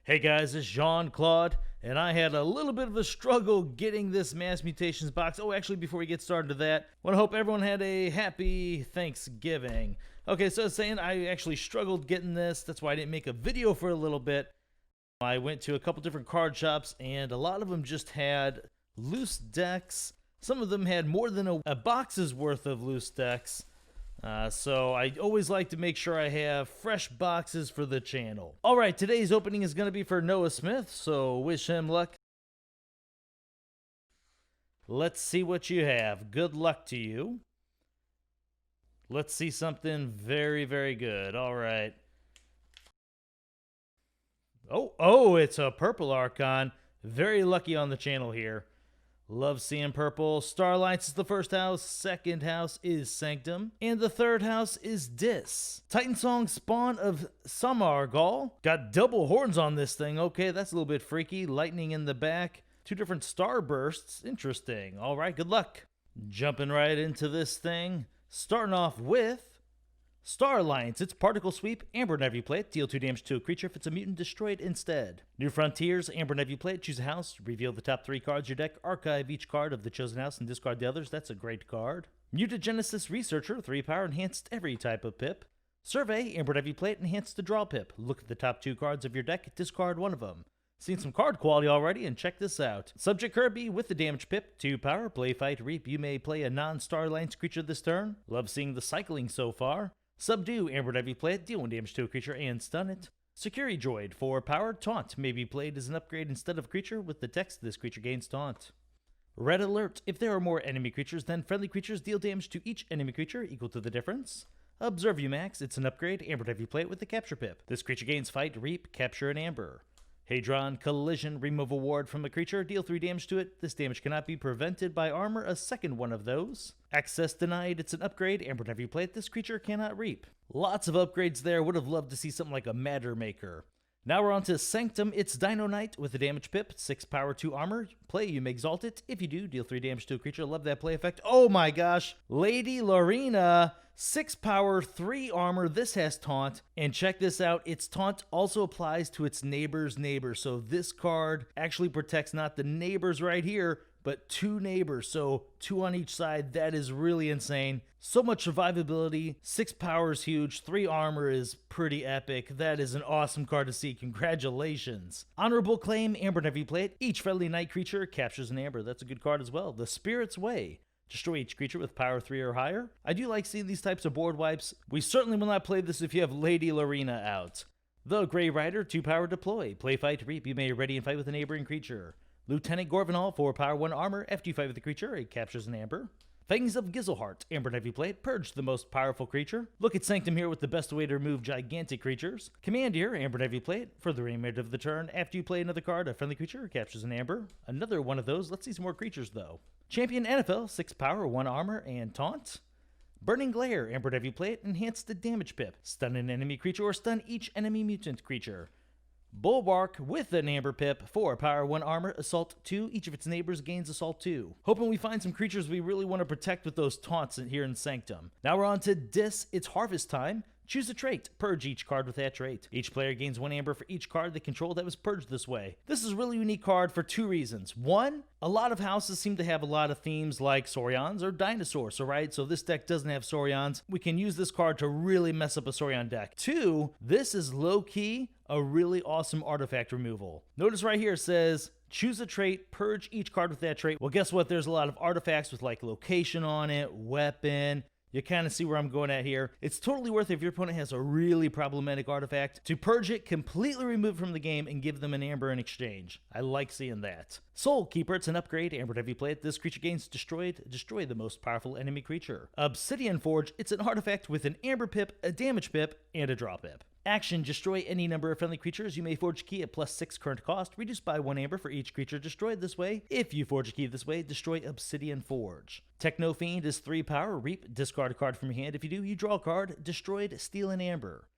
Hey guys, it's Claude, and I had a little bit of a struggle getting this Mass Mutations box. Oh, actually, before we get started to that, I want to hope everyone had a happy Thanksgiving. Okay, so I was saying I actually struggled getting this. That's why I didn't make a video for a little bit. I went to a couple different card shops, and a lot of them just had loose decks. Some of them had more than a box's worth of loose decks. So I always like to make sure I have fresh boxes for the channel. All right, today's opening is going to be for Noah Smith, so wish him luck. Let's see what you have. Good luck to you. Let's see something very, very good. All right. Oh, it's a purple Archon. Very lucky on the channel here. Love seeing purple. Star Alliance is the first house, second house is Sanctum, and the third house is Dis. Titan Song, spawn of Samargal. Got double horns on this thing. Okay, that's a little bit freaky. Lightning in the back. Two different star bursts. Interesting. All right, good luck. Jumping right into this thing. Starting off with Star Alliance, it's Particle Sweep, Amber Nebula Plate, deal 2 damage to a creature if it's a mutant, destroy it instead. New Frontiers, Amber Nebula Plate, choose a house, reveal the top 3 cards of your deck, archive each card of the chosen house, and discard the others. That's a great card. Mutagenesis Researcher, 3 power, enhanced every type of pip. Survey, Amber Nebula Plate, enhanced the draw pip. Look at the top 2 cards of your deck, discard one of them. Seen some card quality already, and check this out. Subject Kirby with the damage pip, 2 power, play, fight, reap. You may play a non-Star Alliance creature this turn. Love seeing the cycling so far. Subdue, Amber Nebula Plate, deal 1 damage to a creature and stun it. Security Droid, 4 power, taunt, may be played as an upgrade instead of creature with the text this creature gains taunt. Red Alert, if there are more enemy creatures than friendly creatures, deal damage to each enemy creature equal to the difference. Observe You Max, it's an upgrade, Amber Nebula Plate with the capture pip. This creature gains fight, reap, capture, and amber. Hadron, Collision, remove a ward from a creature, deal 3 damage to it. This damage cannot be prevented by armor, a second one of those. Access denied, it's an upgrade, Amber Nebula Plate, this creature cannot reap. Lots of upgrades there, would have loved to see something like a Matter Maker. Now we're on to Sanctum, it's Dino Knight with a damage pip, 6 power, 2 armor. Play, you may exalt it. If you do, deal 3 damage to a creature. Love that play effect. Oh my gosh, Lady Lorena, 6 power, 3 armor. This has taunt, and check this out, its taunt also applies to its neighbor's neighbor. So this card actually protects not the neighbors right here, but 2 neighbors, so 2 on each side. That is really insane. So much survivability, 6 power is huge, 3 armor is pretty epic. That is an awesome card to see. Congratulations. Honorable Claim, Amber Nebula Plate. Each friendly night creature captures an amber. That's a good card as well. The Spirit's Way. Destroy each creature with power 3 or higher. I do like seeing these types of board wipes. We certainly will not play this if you have Lady Lorena out. The Grey Rider, 2 power, deploy. Play, fight, reap. You may ready and fight with a neighboring creature. Lieutenant Gorvanal, 4 power, 1 armor. After you fight with the creature, it captures an amber. Fangs of Gizelheart, Amber Nebula Plate, purge the most powerful creature. Look at Sanctum here with the best way to remove gigantic creatures. Commandeer, Amber Nebula Plate, for the remainder of the turn. After you play another card, a friendly creature captures an amber. Another one of those. Let's see some more creatures though. Champion NFL, 6 power, 1 armor, and taunt. Burning Glare, Amber Nebula Plate, enhance the damage pip. Stun an enemy creature or stun each enemy mutant creature. Bulwark with an amber pip, 4 power, 1 armor, assault 2. Each of its neighbors gains assault 2. Hoping we find some creatures we really want to protect with those taunts here in Sanctum. Now we're on to Dis, it's Harvest Time. Choose a trait. Purge each card with that trait. Each player gains 1 amber for each card they control that was purged this way. This is a really unique card for 2 reasons. 1, a lot of houses seem to have a lot of themes like Saurians or dinosaurs, so this deck doesn't have Saurians. We can use this card to really mess up a Saurian deck. 2, this is low-key a really awesome artifact removal. Notice right here it says, choose a trait, purge each card with that trait. Well, guess what? There's a lot of artifacts with like location on it, weapon. You kind of see where I'm going at here. It's totally worth it if your opponent has a really problematic artifact to purge it, completely remove it from the game, and give them an amber in exchange. I like seeing that. Soul Keeper, it's an upgrade. Amber Nebula Plate. This creature gains destroyed. Destroy the most powerful enemy creature. Obsidian Forge, it's an artifact with an amber pip, a damage pip, and a draw pip. Action, destroy any number of friendly creatures. You may forge a key at +6 current cost, reduced by 1 amber for each creature destroyed this way. If you forge a key this way, destroy Obsidian Forge. Techno Fiend is 3 power, reap, discard a card from your hand. If you do, you draw a card, destroyed, steal an amber.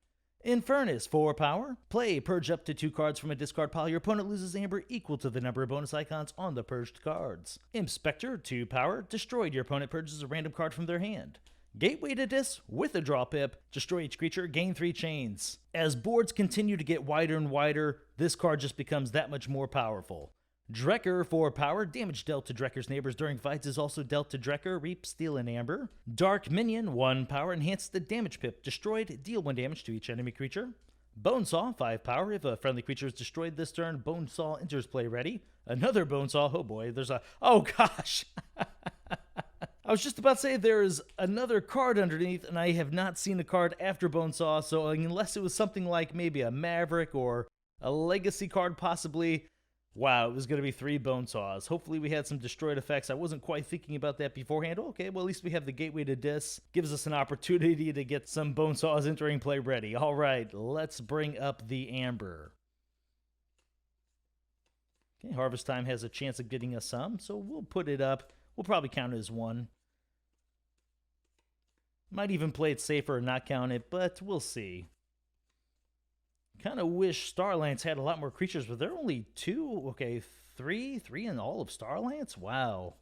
Infernus, 4 power. Play, purge up to 2 cards from a discard pile. Your opponent loses amber equal to the number of bonus icons on the purged cards. Inspector, 2 power. Destroyed, your opponent purges a random card from their hand. Gateway to Dis with a draw pip. Destroy each creature, gain 3 chains. As boards continue to get wider and wider, this card just becomes that much more powerful. Drekker for power. Damage dealt to Drekker's neighbors during fights is also dealt to Drekker. Reap, Steel, and Amber. Dark Minion, 1 power. Enhance the damage pip. Destroyed, deal 1 damage to each enemy creature. Bonesaw, 5 power. If a friendly creature is destroyed this turn, Bonesaw enters play ready. Another Bonesaw. Oh boy, there's a... Oh gosh! I was just about to say there's another card underneath, and I have not seen a card after Bonesaw, so unless it was something like maybe a Maverick or a Legacy card possibly... Wow, it was going to be 3 Bonesaws. Hopefully we had some destroyed effects. I wasn't quite thinking about that beforehand. Okay, well at least we have the Gateway to Dis. Gives us an opportunity to get some Bonesaws entering play ready. All right, let's bring up the Amber. Okay, Harvest Time has a chance of getting us some, so we'll put it up. We'll probably count it as 1. Might even play it safer and not count it, but we'll see. Kind of wish Starlance had a lot more creatures, but there are only 2. Okay, 3 in all of Starlance? Wow.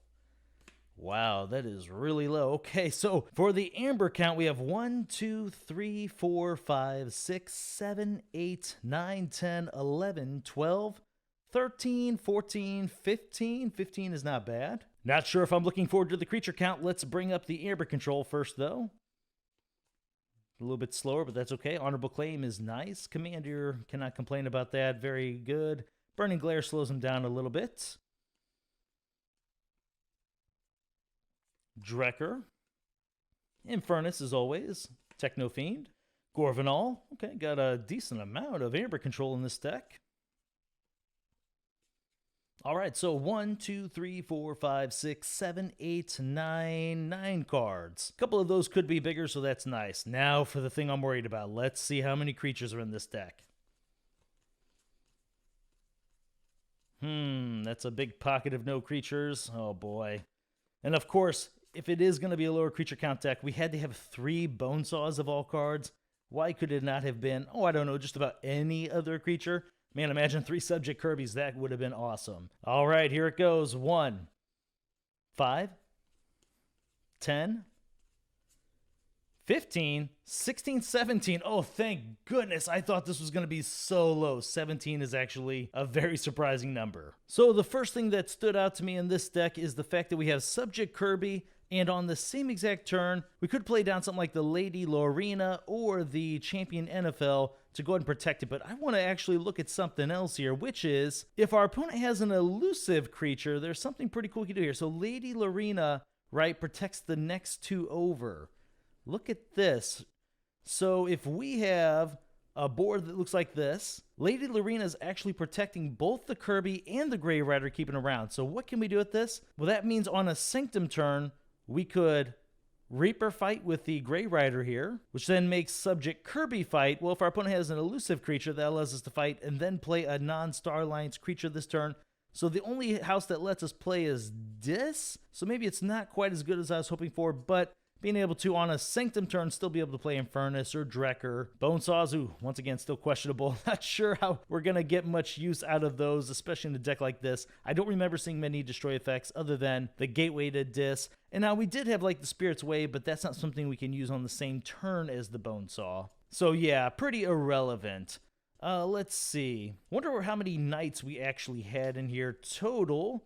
Wow, that is really low. Okay, so for the Amber count, we have 1, 2, 3, 4, 5, 6, 7, 8, 9, 10, 11, 12, 13, 14, 15. 15 is not bad. Not sure if I'm looking forward to the creature count. Let's bring up the Amber control first, though. A little bit slower, but that's okay. Honorable Claim is nice. Commander cannot complain about that. Very good. Burning Glare slows him down a little bit. Drekker. Infernus, as always. Techno Fiend. Gorvanal. Okay, got a decent amount of Amber control in this deck. All right, so 1, 2, 3, 4, 5, 6, 7, 8, 9, 9 cards. A couple of those could be bigger, so that's nice. Now for the thing I'm worried about. Let's see how many creatures are in this deck. That's a big pocket of no creatures. Oh boy. And of course, if it is going to be a lower creature count deck, we had to have 3 Bonesaws of all cards. Why could it not have been, I don't know, just about any other creature? Man, imagine 3 Subject Kirby's. That would have been awesome. All right, here it goes. 1, 5, 10, 15, 16, 17. Oh, thank goodness. I thought this was going to be so low. 17 is actually a very surprising number. So the first thing that stood out to me in this deck is the fact that we have Subject Kirby, and on the same exact turn, we could play down something like the Lady Lorena or the Champion NFL to go ahead and protect it, but I want to actually look at something else here, which is, if our opponent has an elusive creature, there's something pretty cool we can do here. So Lady Lorena, right, protects the next 2 over. Look at this. So if we have a board that looks like this, Lady Lorena is actually protecting both the Kirby and the Grey Rider keeping around. So what can we do with this? Well, that means on a Sanctum turn, we could Reaper fight with the Grey Rider here, which then makes Subject Kirby fight. Well, if our opponent has an elusive creature, that allows us to fight and then play a non-Star Alliance creature this turn. So the only house that lets us play is Dis. So maybe it's not quite as good as I was hoping for, but being able to, on a Sanctum turn, still be able to play Infernus or Drekker. Bonesaws, ooh, once again, still questionable. Not sure how we're going to get much use out of those, especially in a deck like this. I don't remember seeing many destroy effects other than the Gateway to Dis. And now we did have like the Spirit's Way, but that's not something we can use on the same turn as the Bonesaw. So yeah, pretty irrelevant. Let's see. Wonder how many knights we actually had in here total.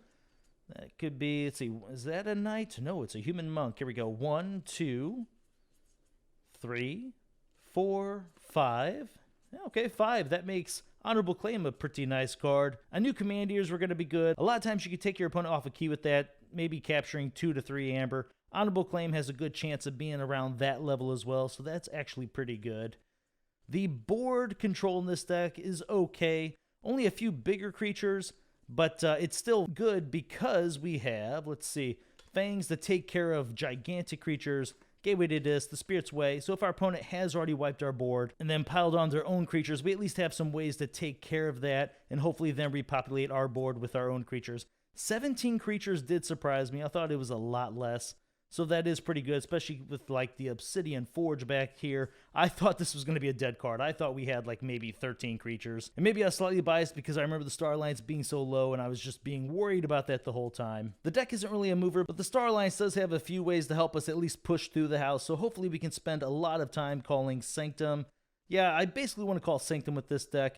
That could be, let's see, is that a knight? No, it's a human monk. Here we go. 1, 2, 3, 4, 5. Okay, 5. That makes Honorable Claim a pretty nice card. A new Commandeers were going to be good. A lot of times you could take your opponent off a key with that, maybe capturing 2 to 3 Amber. Honorable Claim has a good chance of being around that level as well, so that's actually pretty good. The board control in this deck is okay. Only a few bigger creatures, but it's still good because we have, let's see, Fangs to take care of gigantic creatures, Gateway to Dis, the Spirit's Way. So if our opponent has already wiped our board and then piled on their own creatures, we at least have some ways to take care of that and hopefully then repopulate our board with our own creatures. 17 creatures did surprise me. I thought it was a lot less. So that is pretty good, especially with like the Obsidian Forge back here. I thought this was going to be a dead card. I thought we had like maybe 13 creatures. And maybe I was slightly biased because I remember the Star Alliance being so low and I was just being worried about that the whole time. The deck isn't really a mover, but the Star Alliance does have a few ways to help us at least push through the house. So hopefully we can spend a lot of time calling Sanctum. Yeah, I basically want to call Sanctum with this deck.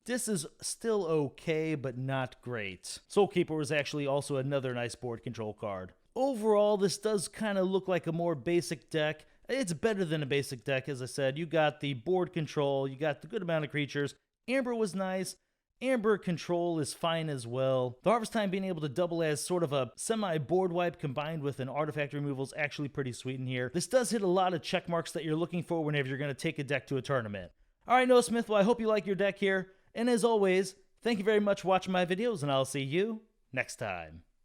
This is still okay, but not great. Soulkeeper was actually also another nice board control card. Overall, this does kind of look like a more basic deck. It's better than a basic deck, as I said. You got the board control, you got the good amount of creatures. Amber was nice. Amber control is fine as well. The Harvest Time being able to double as sort of a semi-board wipe combined with an artifact removal is actually pretty sweet in here. This does hit a lot of check marks that you're looking for whenever you're going to take a deck to a tournament. Alright, Noah Smith, well, I hope you like your deck here. And as always, thank you very much for watching my videos, and I'll see you next time.